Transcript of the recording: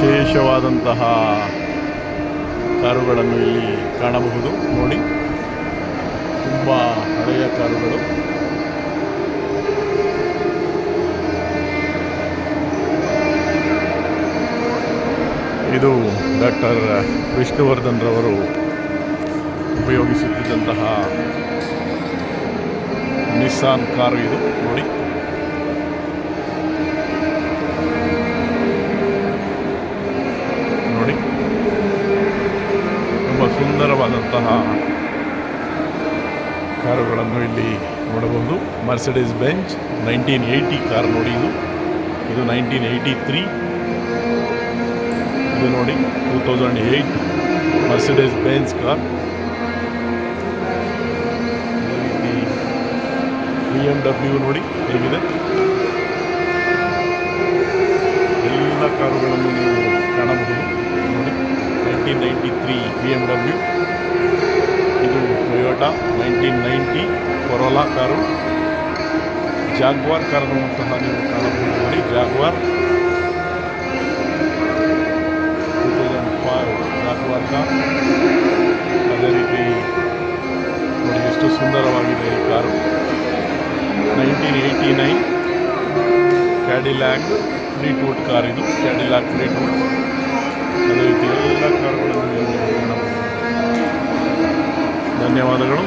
ವಿಶೇಷವಾದಂತಹ ಕಾರುಗಳನ್ನು ಇಲ್ಲಿ ಕಾಣಬಹುದು. ನೋಡಿ, ತುಂಬ ಹಳೆಯ ಕಾರುಗಳು. ಇದು ಡಾಕ್ಟರ್ ವಿಷ್ಣುವರ್ಧನ್ ರವರು ಉಪಯೋಗಿಸುತ್ತಿದ್ದಂತಹ ನಿಸ್ಸಾನ್ ಕಾರು ಇದು. ನೋಡಿ, ನೋಡಿ, ತುಂಬ ಸುಂದರವಾದಂತಹ ಕಾರುಗಳನ್ನು ಇಲ್ಲಿ ನೋಡಬಹುದು. ಮರ್ಸಿಡೀಸ್ ಬೆಂಜ್ 1980 ಕಾರ್ ನೋಡಿ. ಇದು 1983. ಇದು ನೋಡಿ 2008 ಮರ್ಸಿಡೀಸ್ ಬೆಂಜ್ ಕಾರ್. BMW ನೋಡಿ ಹೇಗಿದೆ. ಎಲ್ಲ ಕಾರುಗಳನ್ನು ನೀವು ಕಾಣಬಹುದು. ನೋಡಿ, 1993 BMW. ಇದು ಟೊಯೋಟಾ 1990 ಕೊರೋಲಾ ಕಾರು. ಜಾಗ್ವಾರ್ ಕಾರನ್ನು ಸಹ ನೀವು ಕಾಣಬಹುದು. ನೋಡಿ, ಜಾಗ್ವಾರ್ 2005 ಜಾಗ್ವಾರ್ ಕಾರ್. ಅದೇ ರೀತಿ ನೋಡಿ ಎಷ್ಟು ಸುಂದರವಾಗಿದೆ ಈ ಕಾರು. 1989 ಕ್ಯಾಡಿಲ್ಯಾಕ್ ಫ್ಲೀಟ್ವುಡ್ ಕಾರ್. ಇದು ಕ್ಯಾಡಿಲ್ಯಾಕ್ ಫ್ಲೀಟ್ವುಡ್. ಅದೇ ರೀತಿ ಎಲ್ಲ ಕಾರುಗಳನ್ನು ನೀವು ಕಾಣಬಹುದು. ಧನ್ಯವಾದಗಳು.